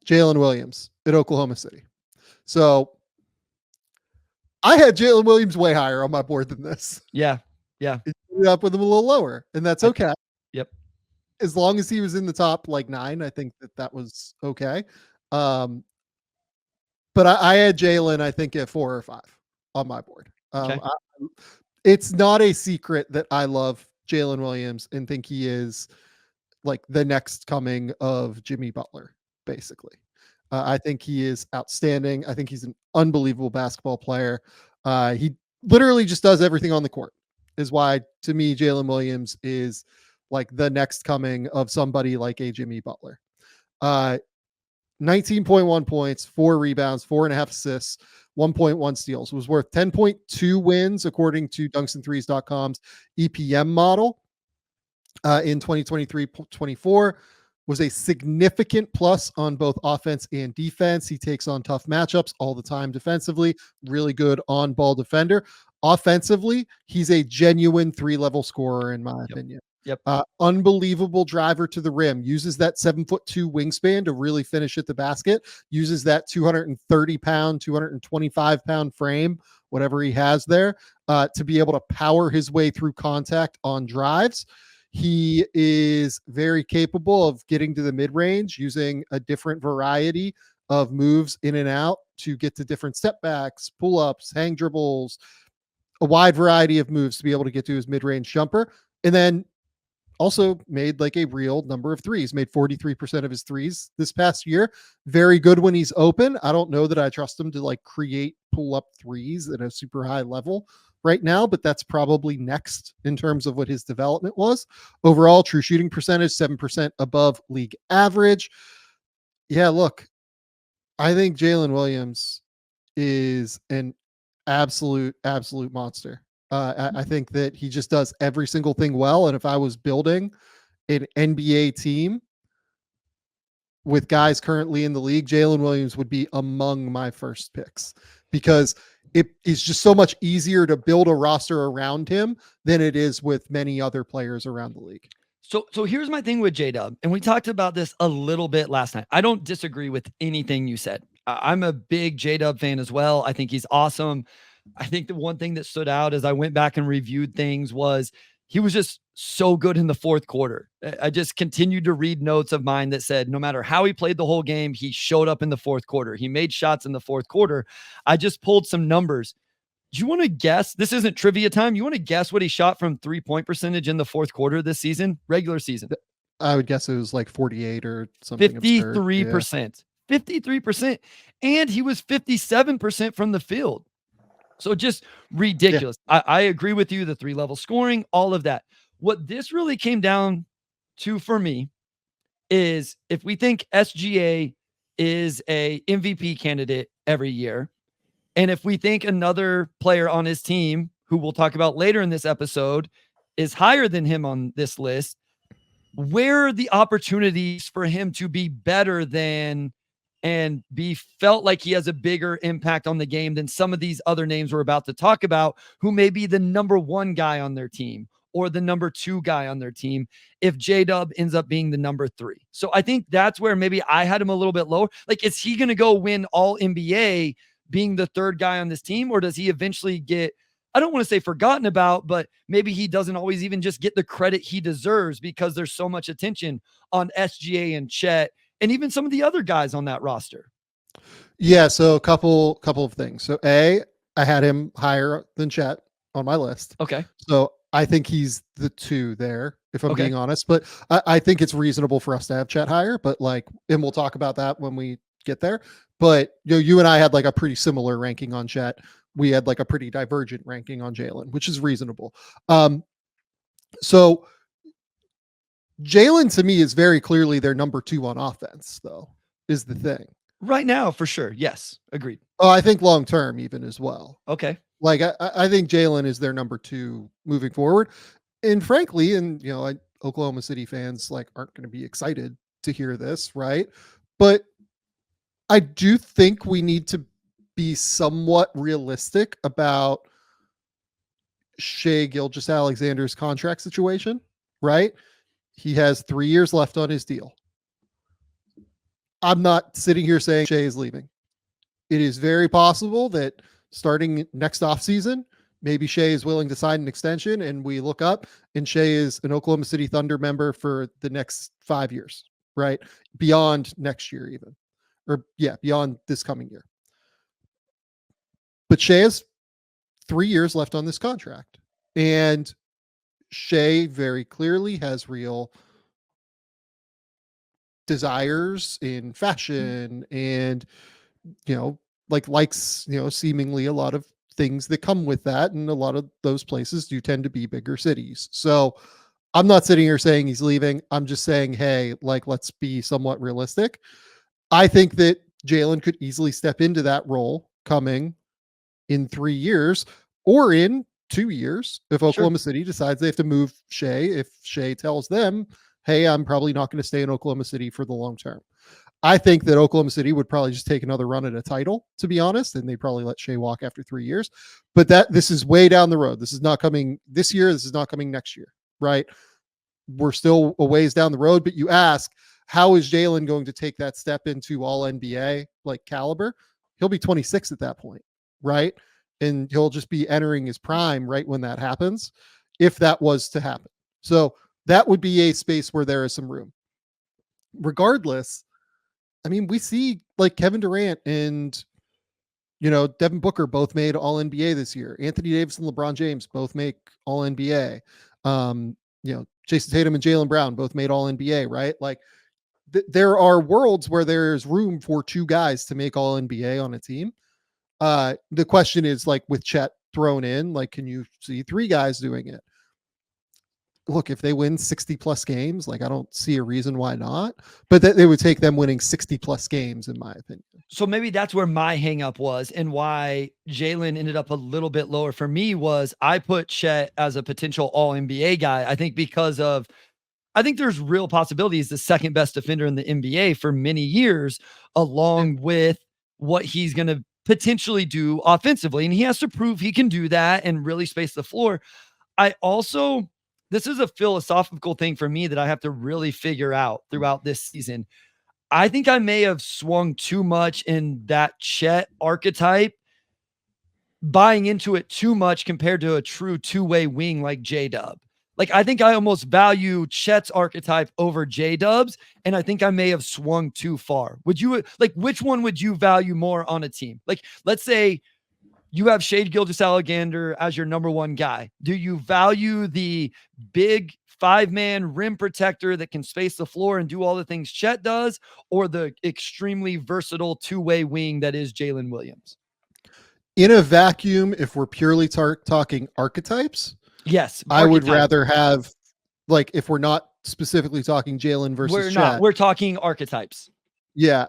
Jalen Williams at Oklahoma City. So I had Jalen Williams way higher on my board than this. Yeah. Yeah. It ended up with him a little lower, and that's okay. Yep. As long as he was in the top like 9, I think that was okay. Um, but I had Jalen, I think, at 4 or 5 on my board. Okay. It's not a secret that I love Jalen Williams and think he is like the next coming of Jimmy Butler, basically. I think he is outstanding. I think he's an unbelievable basketball player. He literally just does everything on the court, is why to me Jalen Williams is like the next coming of somebody like a Jimmy Butler. 19.1 points, 4 rebounds, 4.5 assists, 1.1 steals. Was worth 10.2 wins according to dunksandthrees.com's EPM model. In 2023-24 was a significant plus on both offense and defense. He takes on tough matchups all the time defensively, really good on-ball defender. Offensively, he's a genuine 3-level scorer in my opinion. Yep. Unbelievable driver to the rim, uses that 7'2" wingspan to really finish at the basket, uses that 230-pound, 225-pound frame, whatever he has there, to be able to power his way through contact on drives. He is very capable of getting to the mid-range using a different variety of moves in and out to get to different step backs, pull-ups, hang dribbles, a wide variety of moves to be able to get to his mid-range jumper. And then also made like a real number of threes, made 43% of his threes this past year. Very good when he's open. I don't know that I trust him to like create pull-up threes at a super high level right now, but that's probably next in terms of what his development was. Overall, true shooting percentage, 7% above league average. Yeah, look, I think Jalen Williams is an absolute monster. I think that he just does every single thing well. And if I was building an NBA team with guys currently in the league, Jalen Williams would be among my first picks because it is just so much easier to build a roster around him than it is with many other players around the league. So here's my thing with J-Dub, and we talked about this a little bit last night. I don't disagree with anything you said. I'm a big J-Dub fan as well. I think he's awesome. I think the one thing that stood out as I went back and reviewed things was he was just so good in the fourth quarter. I just continued to read notes of mine that said no matter how he played the whole game, he showed up in the fourth quarter. He made shots in the fourth quarter. I just pulled some numbers. Do you want to guess? This isn't trivia time. You want to guess what he shot from 3-point percentage in the fourth quarter this season, regular season? I would guess it was like 48 or something. 53%. 53%. And he was 57% from the field. So just ridiculous. Yeah. I agree with you. The 3-level scoring, all of that. What this really came down to for me is if we think SGA is a MVP candidate every year, and if we think another player on his team, who we'll talk about later in this episode, is higher than him on this list, where are the opportunities for him to be better than and be felt like he has a bigger impact on the game than some of these other names we're about to talk about, who may be the number 1 guy on their team or the number 2 guy on their team if J-Dub ends up being the number 3. So I think that's where maybe I had him a little bit lower. Like, is he going to go win all NBA being the 3rd guy on this team, or does he eventually get, I don't want to say forgotten about, but maybe he doesn't always even just get the credit he deserves because there's so much attention on SGA and Chet and even some of the other guys on that roster? Yeah, so a couple of things. So I had him higher than Chet on my list. Okay. So I think he's the 2 there, if I'm being honest. But I think it's reasonable for us to have Chet higher, but like, and we'll talk about that when we get there. But you and I had like a pretty similar ranking on Chet. We had like a pretty divergent ranking on Jalen, which is reasonable. So Jalen to me is very clearly their number 2 on offense, though, is the thing. Right now, for sure. Yes. Agreed. Oh, I think long term even as well. Okay. Like I think Jalen is their number 2 moving forward. And frankly, and Oklahoma City fans like aren't going to be excited to hear this, right? But I do think we need to be somewhat realistic about Shai Gilgeous-Alexander's contract situation, right? He has 3 years left on his deal. I'm not sitting here saying Shea is leaving. It is very possible that starting next offseason, maybe Shea is willing to sign an extension and we look up and Shea is an Oklahoma City Thunder member for the next 5 years, right? Beyond next year, even. Or, yeah, beyond this coming year. But Shea has 3 years left on this contract. And Shea very clearly has real desires in fashion and, likes, seemingly a lot of things that come with that. And a lot of those places do tend to be bigger cities. So I'm not sitting here saying he's leaving. I'm just saying, hey, let's be somewhat realistic. I think that Jalen could easily step into that role coming in 3 years or in 2 years if Oklahoma City decides they have to move Shea, if Shea tells them, hey, I'm probably not going to stay in Oklahoma City for the long term. I think that Oklahoma City would probably just take another run at a title, to be honest, and they probably let Shea walk after 3 years. But this is way down the road. This is not coming this year. This is not coming next year, right? We're still a ways down the road, but you ask, how is Jalen going to take that step into all NBA caliber? He'll be 26 at that point, right? And he'll just be entering his prime right when that happens, if that was to happen. So that would be a space where there is some room. Regardless, I mean, we see Kevin Durant and Devin Booker both made all NBA this year. Anthony Davis and LeBron James both make all NBA. Jason Tatum and Jaylen Brown both made all NBA, right? There are worlds where there's room for 2 guys to make all NBA on a team. The question is with Chet thrown in, can you see 3 guys doing it? Look, if they win 60 plus games, I don't see a reason why not, but that it would take them winning 60 plus games, in my opinion. So maybe that's where my hang up was and why Jalen ended up a little bit lower for me was I put Chet as a potential all NBA guy. I think I think there's real possibilities the second best defender in the NBA for many years, along with what he's going to potentially do offensively. And he has to prove he can do that and really space the floor. This is a philosophical thing for me that I have to really figure out throughout this season. I think I may have swung too much in that Chet archetype, buying into it too much compared to a true two-way wing like J-Dub. I think I almost value Chet's archetype over J-Dub's, and I think I may have swung too far. Would you, which one would you value more on a team? Let's say you have Shai Gilgeous-Alexander as your number 1 guy. Do you value the big 5-man rim protector that can space the floor and do all the things Chet does, or the extremely versatile two-way wing that is Jalen Williams? In a vacuum, if we're purely talking archetypes, yes, I would rather have, if we're not specifically talking Jalen versus Chet. We're talking archetypes. Yeah,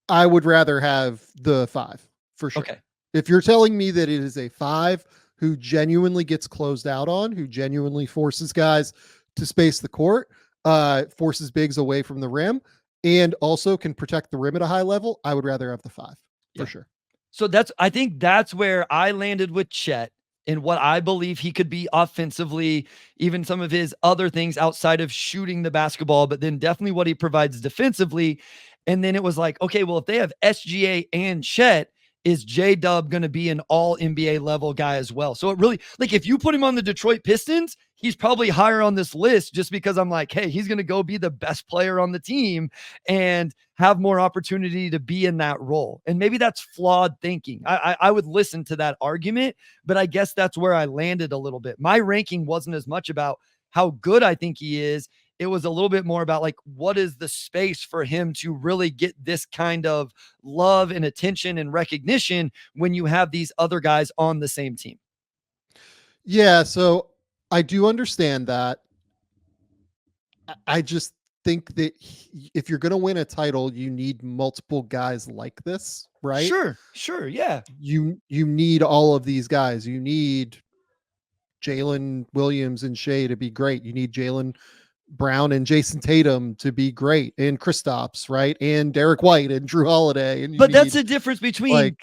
I would rather have the 5 for sure. Okay. If you're telling me that it is a 5 who genuinely gets closed out on, who genuinely forces guys to space the court, forces bigs away from the rim, and also can protect the rim at a high level, I would rather have the 5 for sure. So I think that's where I landed with Chet and what I believe he could be offensively, even some of his other things outside of shooting the basketball, but then definitely what he provides defensively. And then it was okay, well, if they have SGA and Chet, is J-Dub going to be an all NBA level guy as well? So it really, if you put him on the Detroit Pistons, he's probably higher on this list just because I'm hey, he's going to go be the best player on the team and have more opportunity to be in that role. And maybe that's flawed thinking. I would listen to that argument, but I guess that's where I landed a little bit. My ranking wasn't as much about how good I think he is. It was a little bit more about what is the space for him to really get this kind of love and attention and recognition when you have these other guys on the same team. Yeah. So I do understand that. I just think that if you're going to win a title, you need multiple guys like this, right? Sure. Yeah. You need all of these guys. You need Jalen Williams and Shea to be great. You need Jalen Brown and Jason Tatum to be great, and Kristaps, right? And Derek White and Drew Holiday. But that's the difference between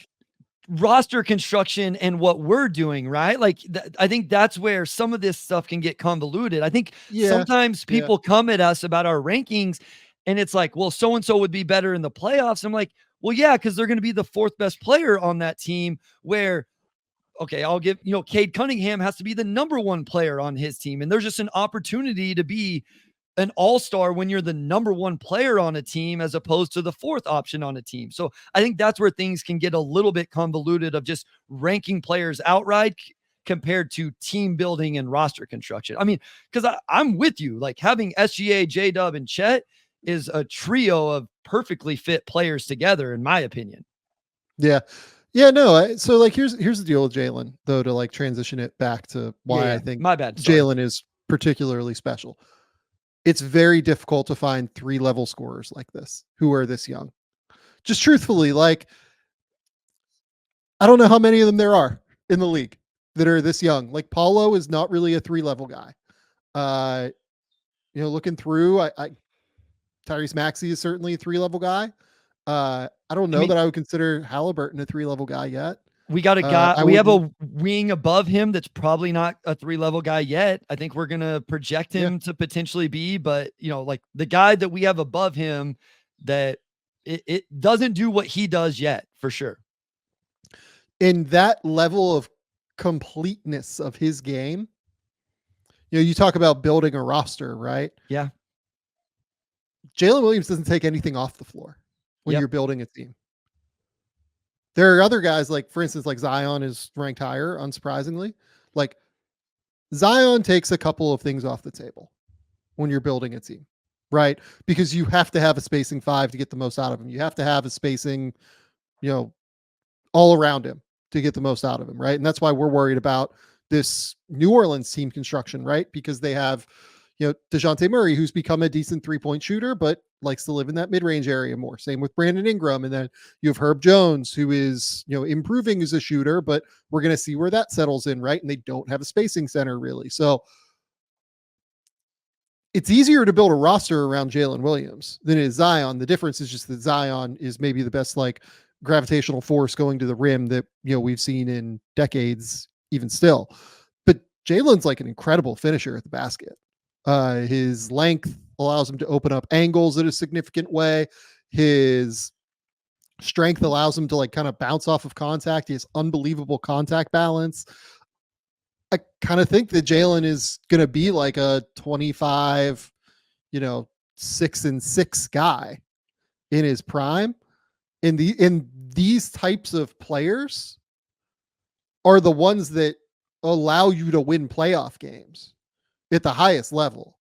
roster construction and what we're doing, right? I think that's where some of this stuff can get convoluted. I think sometimes people come at us about our rankings And it's like, well, so-and-so would be better in the playoffs. I'm like, well, yeah, because they're going to be the fourth best player on that team where, okay, I'll give, Cade Cunningham has to be the number one player on his team. And there's just an opportunity to be an all-star when you're the number one player on a team as opposed to the fourth option on a team. So I think that's where things can get a little bit convoluted of just ranking players outright compared to team building and roster construction. I mean, because I'm with you, like having SGA, J-Dub, and Chet is a trio of perfectly fit players together, in my opinion. Yeah. Yeah, no. So like, here's the deal with Jalen, though, to like transition it back to why I think my bad. Sorry. Jalen is particularly special. It's very difficult to find 3-level scorers like this who are this young. Just truthfully, like, I don't know how many of them there are in the league that are this young. Like Paulo is not really a 3-level guy. Looking through, I Tyrese Maxey is certainly a 3-level guy. I don't know that I would consider Halliburton a 3-level guy yet. We got a guy. We have a wing above him that's probably not a 3-level guy yet. I think we're gonna project him to potentially be, but like the guy that we have above him, that it doesn't do what he does yet, for sure. In that level of completeness of his game, you talk about building a roster, right? Yeah. Jalen Williams doesn't take anything off the floor when you're building a team. There are other guys, like, for instance, like Zion is ranked higher, unsurprisingly. Like, Zion takes a couple of things off the table when you're building a team, right? Because you have to have a spacing 5 to get the most out of him. You have to have a spacing, all around him to get the most out of him, right? And that's why we're worried about this New Orleans team construction, right? Because they have, DeJounte Murray, who's become a decent 3-point shooter, but likes to live in that mid-range area more. Same with Brandon Ingram. And then you have Herb Jones, who is, improving as a shooter, but we're going to see where that settles in, right? And they don't have a spacing center really. So it's easier to build a roster around Jalen Williams than it is Zion. The difference is just that Zion is maybe the best, like, gravitational force going to the rim that, we've seen in decades, even still. But Jalen's like an incredible finisher at the basket. His length allows him to open up angles in a significant way. His strength allows him to like kind of bounce off of contact. He has unbelievable contact balance. I kind of think that Jalen is going to be like a 25, 6-6 guy in his prime. In these types of players are the ones that allow you to win playoff games at the highest level.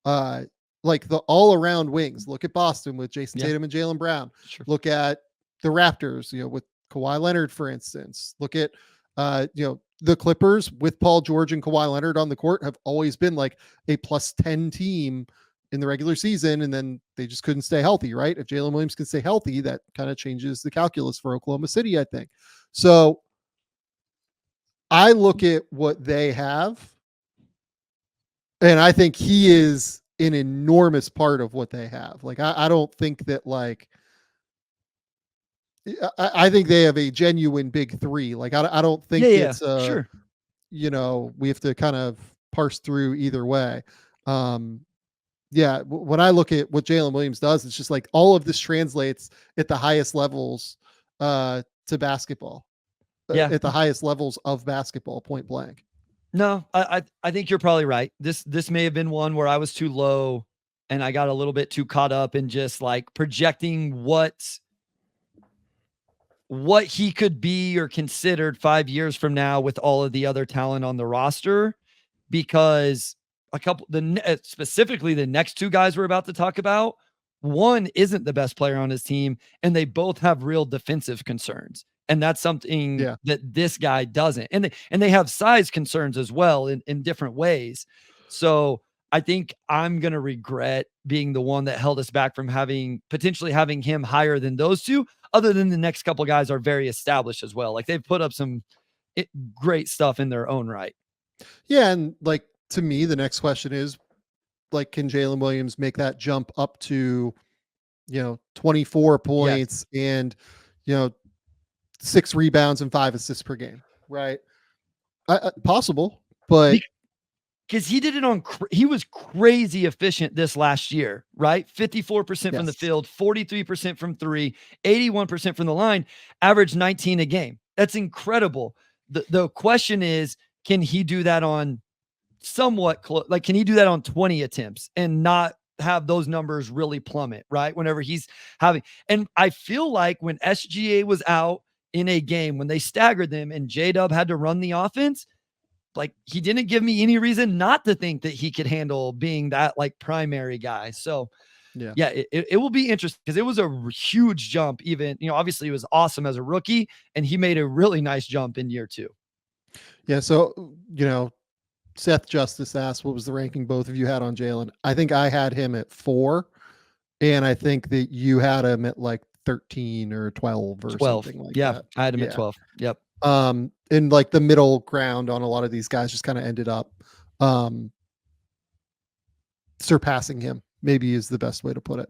Like the all-around wings. Look at Boston with Jason Tatum and Jaylen Brown. Sure. Look at the Raptors, with Kawhi Leonard, for instance. Look at the Clippers with Paul George and Kawhi Leonard on the court have always been like a +10 team in the regular season, and then they just couldn't stay healthy, right? If Jalen Williams can stay healthy, that kind of changes the calculus for Oklahoma City, I think. So I look at what they have, and I think he is an enormous part of what they have. Like, I don't think that, like, I think they have a genuine big 3. Like, I don't think it's sure. We have to kind of parse through either way. When I look at what Jalen Williams does, it's just like all of this translates at the highest levels to basketball. At the highest levels of basketball, point blank. No, I think you're probably right. This may have been one where I was too low and I got a little bit too caught up in just like projecting what he could be or considered 5 years from now with all of the other talent on the roster, because specifically the next 2 guys we're about to talk about, one isn't the best player on his team and they both have real defensive concerns. And that's something that this guy doesn't. And they have size concerns as well in different ways. So I think I'm going to regret being the one that held us back from potentially having him higher than those 2, other than the next couple guys are very established as well. Like they've put up some great stuff in their own right. Yeah. And like, to me, the next question is like, can Jalen Williams make that jump up to, 24 points and, 6 rebounds and 5 assists per game, right? Possible, but because he did it on, he was crazy efficient this last year, right? 54% from the field, 43% from three, 81% from the line, average 19 a game. That's incredible. The question is, can he do that on somewhat close? Like, can he do that on 20 attempts and not have those numbers really plummet, right? Whenever he's having, and I feel like when SGA was out in a game, when they staggered them and J-Dub had to run the offense, like, he didn't give me any reason not to think that he could handle being that like primary guy. So yeah, it will be interesting because it was a huge jump. Even, obviously he was awesome as a rookie and he made a really nice jump in year 2. Yeah. So, Seth Justice asked, what was the ranking both of you had on Jalen? I think I had him at 4, and I think that you had him at like 13 or 12 or 12. something like yeah, that. I had him at 12. Yep. And like the middle ground on a lot of these guys just kind of ended up surpassing him, maybe is the best way to put it.